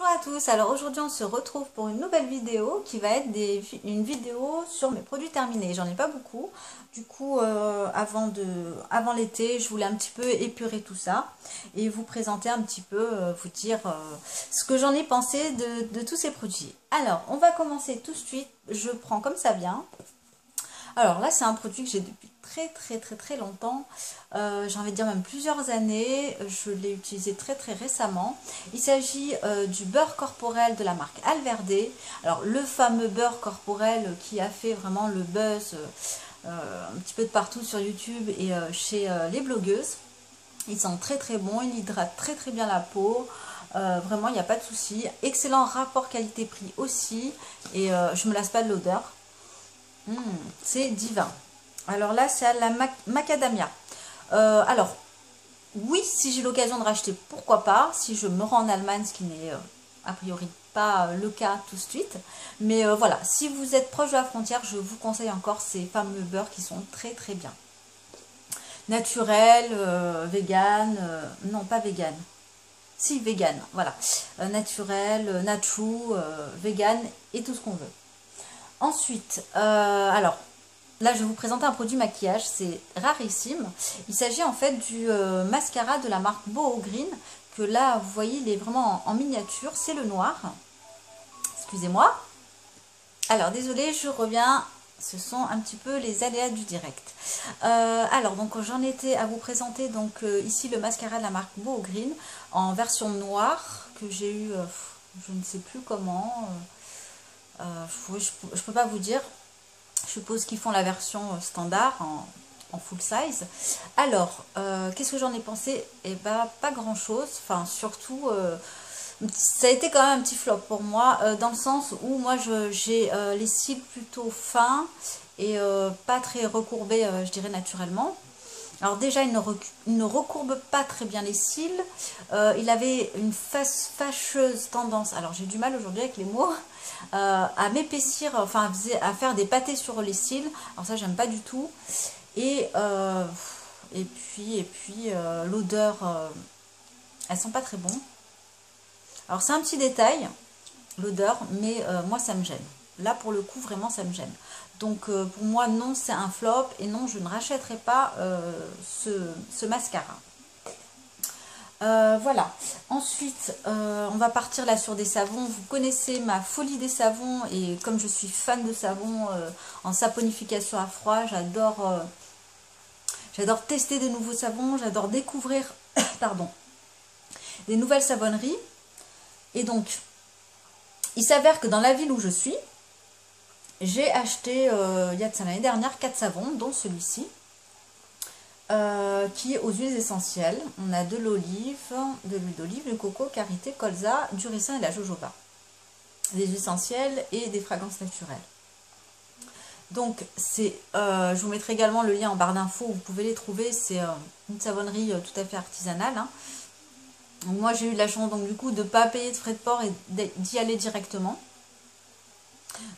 Bonjour à tous, alors aujourd'hui on se retrouve pour une nouvelle vidéo qui va être une vidéo sur mes produits terminés. J'en ai pas beaucoup, du coup avant l'été je voulais un petit peu épurer tout ça et vous présenter un petit peu, vous dire ce que j'en ai pensé de tous ces produits. Alors on va commencer tout de suite, je prends comme ça vient. Alors là c'est un produit que j'ai depuis très longtemps, j'ai envie de dire même plusieurs années, je l'ai utilisé très récemment. Il s'agit du beurre corporel de la marque Alverde. Alors le fameux beurre corporel qui a fait vraiment le buzz un petit peu de partout sur YouTube et chez les blogueuses. Ils sont très bons, ils hydratent très bien la peau. Vraiment il n'y a pas de souci. Excellent rapport qualité-prix aussi et je me lasse pas de l'odeur. C'est divin. Alors là, c'est à la macadamia. Alors, oui, si j'ai l'occasion de racheter, pourquoi pas. Si je me rends en Allemagne, ce qui n'est a priori pas le cas tout de suite. Mais voilà, si vous êtes proche de la frontière, je vous conseille encore ces fameux beurres qui sont très bien. Naturel, vegan, non pas vegan. Si, vegan, voilà. Naturel, nature, vegan et tout ce qu'on veut. Ensuite, alors... Là, je vais vous présenter un produit maquillage, c'est rarissime. Il s'agit en fait du mascara de la marque Boho Green, que là, vous voyez, il est vraiment en miniature, c'est le noir. Excusez-moi. Alors, désolée, je reviens, ce sont un petit peu les aléas du direct. Alors, donc j'en étais à vous présenter donc ici le mascara de la marque Boho Green, en version noire, que j'ai eu, je ne sais plus comment, je peux pas vous dire. Je suppose qu'ils font la version standard en full size. Alors, qu'est-ce que j'en ai pensé? Eh ben, pas grand chose. Enfin, surtout, ça a été quand même un petit flop pour moi, dans le sens où moi j'ai les cils plutôt fins et pas très recourbés, je dirais naturellement. Alors déjà, il ne recourbe pas très bien les cils. Il avait une fâcheuse tendance, alors j'ai du mal aujourd'hui avec les mots, à m'épaissir, enfin à faire des pâtés sur les cils. Alors ça, j'aime pas du tout. Et puis l'odeur, elles sont pas très bon. Alors c'est un petit détail, l'odeur, mais moi ça me gêne. Là pour le coup, vraiment ça me gêne. Donc pour moi, non, c'est un flop et non, je ne rachèterai pas ce mascara. Voilà. Ensuite, on va partir là sur des savons. Vous connaissez ma folie des savons et comme je suis fan de savons en saponification à froid, j'adore tester des nouveaux savons, j'adore découvrir pardon, des nouvelles savonneries. Et donc, il s'avère que dans la ville où je suis, j'ai acheté, il y a de ça l'année dernière, 4 savons, dont celui-ci, qui est aux huiles essentielles. On a de l'olive, de l'huile d'olive, le coco, karité, colza, du ricin et de la jojoba. Des huiles essentielles et des fragrances naturelles. Donc, je vous mettrai également le lien en barre d'infos, vous pouvez les trouver. C'est une savonnerie tout à fait artisanale. Hein. Donc, moi, j'ai eu de la chance donc, du coup de ne pas payer de frais de port et d'y aller directement.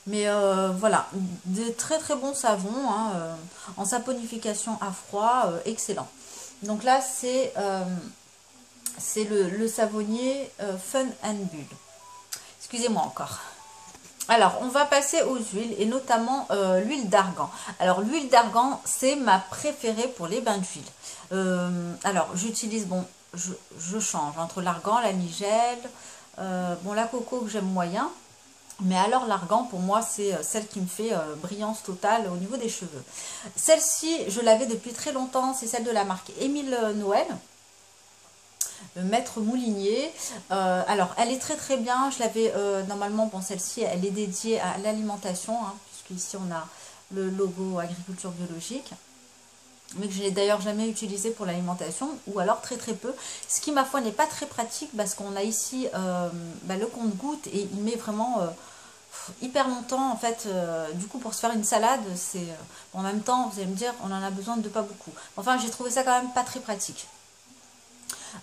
Mais voilà, de très bons savons, hein, en saponification à froid, excellent. Donc là, c'est le savonnier Fun and Bull. Excusez-moi encore. Alors, on va passer aux huiles et notamment l'huile d'argan. Alors, l'huile d'argan, c'est ma préférée pour les bains d'huile. Alors, j'utilise, bon, je change entre l'argan, la nigelle, bon, la coco que j'aime moyen. Mais alors l'argan pour moi c'est celle qui me fait brillance totale au niveau des cheveux. Celle-ci je l'avais depuis très longtemps, c'est celle de la marque Émile Noël, le maître moulinier. Alors elle est très bien, je l'avais normalement, bon celle-ci elle est dédiée à l'alimentation, hein, puisque ici on a le logo agriculture biologique. Mais que je n'ai d'ailleurs jamais utilisé pour l'alimentation, ou alors très peu. Ce qui, ma foi, n'est pas très pratique, parce qu'on a ici le compte-gouttes, et il met vraiment hyper longtemps, en fait, du coup, pour se faire une salade, c'est... en même temps, vous allez me dire, on en a besoin de pas beaucoup. Enfin, j'ai trouvé ça quand même pas très pratique.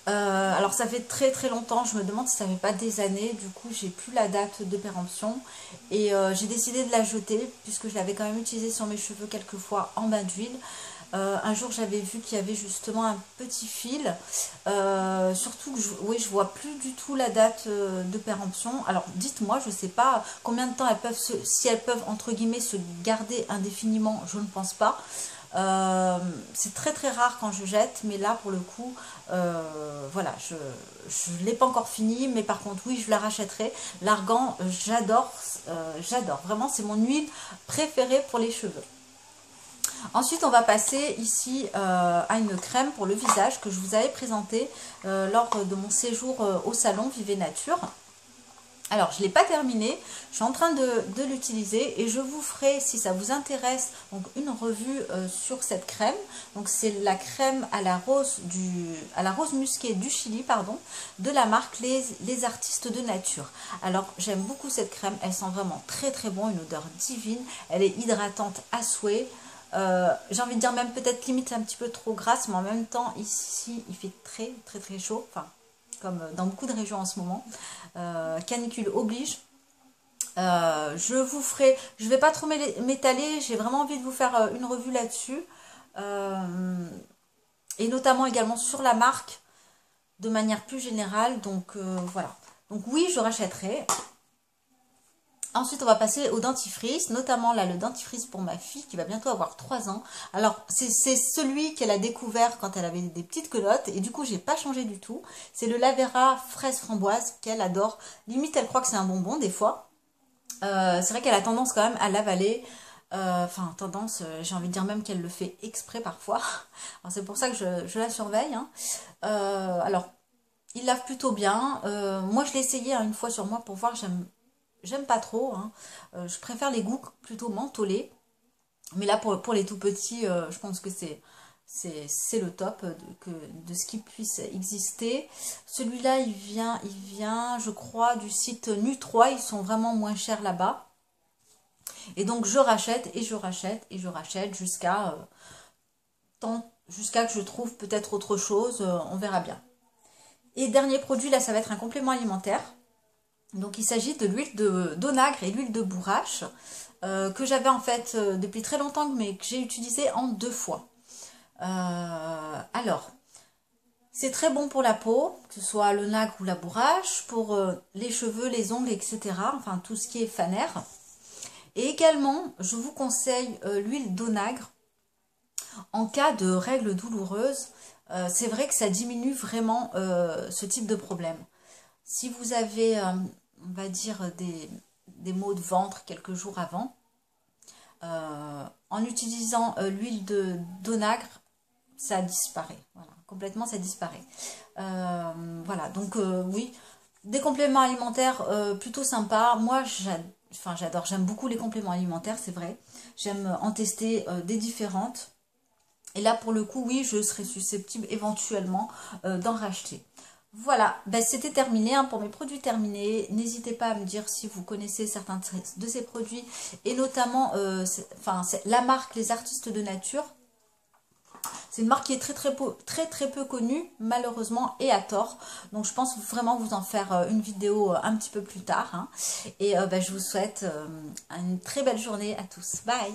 Alors, ça fait très longtemps, je me demande si ça fait pas des années, du coup, j'ai plus la date de péremption, et j'ai décidé de la jeter, puisque je l'avais quand même utilisée sur mes cheveux quelques fois en bain d'huile. Un jour j'avais vu qu'il y avait justement un petit fil, surtout que oui, je vois plus du tout la date de péremption. Alors dites-moi, je sais pas combien de temps elles peuvent si elles peuvent entre guillemets se garder indéfiniment, je ne pense pas. C'est très très rare quand je jette, mais là pour le coup voilà, je ne l'ai pas encore fini, mais par contre oui, je la rachèterai. L'argan, j'adore, j'adore vraiment, c'est mon huile préférée pour les cheveux. Ensuite, on va passer ici à une crème pour le visage que je vous avais présentée lors de mon séjour au salon Vive Nature. Alors, je ne l'ai pas terminée, je suis en train de l'utiliser et je vous ferai, si ça vous intéresse, donc une revue sur cette crème. Donc, c'est la crème à la rose musquée du Chili, pardon, de la marque les Artistes de Nature. Alors, j'aime beaucoup cette crème, elle sent vraiment très très bon, une odeur divine, elle est hydratante à souhait. J'ai envie de dire même peut-être limite un petit peu trop grasse, mais en même temps, ici, il fait très très très chaud, enfin, comme dans beaucoup de régions en ce moment. Canicule oblige. Je vous ferai, je vais pas trop m'étaler, j'ai vraiment envie de vous faire une revue là-dessus, et notamment également sur la marque de manière plus générale. Donc voilà, donc oui, je rachèterai. Ensuite, on va passer au dentifrice, notamment là le dentifrice pour ma fille qui va bientôt avoir 3 ans. Alors, c'est celui qu'elle a découvert quand elle avait des petites culottes et du coup, j'ai pas changé du tout. C'est le Lavera fraise framboise qu'elle adore. Limite, elle croit que c'est un bonbon des fois. C'est vrai qu'elle a tendance quand même à l'avaler. Enfin, tendance, j'ai envie de dire même qu'elle le fait exprès parfois. C'est pour ça que je la surveille. Hein. Alors, il lave plutôt bien. Moi, je l'ai essayé une fois sur moi pour voir, j'aime pas trop, hein. Je préfère les goûts plutôt mentholés. Mais là, pour les tout petits, je pense que c'est le top de ce qui puisse exister. Celui-là, il vient, je crois, du site Nu3. Ils sont vraiment moins chers là-bas. Et donc, je rachète et je rachète et je rachète jusqu'à que je trouve peut-être autre chose. On verra bien. Et dernier produit, là, ça va être un complément alimentaire. Donc il s'agit de l'huile d'onagre et l'huile de bourrache que j'avais en fait depuis très longtemps mais que j'ai utilisé en 2 fois. Alors, c'est très bon pour la peau, que ce soit l'onagre ou la bourrache, pour les cheveux, les ongles, etc. Enfin tout ce qui est fanaire. Et également, je vous conseille l'huile d'onagre en cas de règles douloureuses. C'est vrai que ça diminue vraiment ce type de problème. Si vous avez, on va dire, des maux de ventre quelques jours avant, en utilisant l'huile d'onagre, ça disparaît. Voilà, complètement, ça disparaît. Voilà, donc oui, des compléments alimentaires plutôt sympas. Moi, j'adore, j'aime beaucoup les compléments alimentaires, c'est vrai. J'aime en tester des différentes. Et là, pour le coup, oui, je serais susceptible éventuellement d'en racheter. Voilà, ben, c'était terminé pour mes produits terminés. N'hésitez pas à me dire si vous connaissez certains de ces produits et notamment la marque Les Artistes de Nature. C'est une marque qui est très peu connue, malheureusement, et à tort. Donc je pense vraiment vous en faire une vidéo un petit peu plus tard. Hein. Et ben, je vous souhaite une très belle journée à tous. Bye!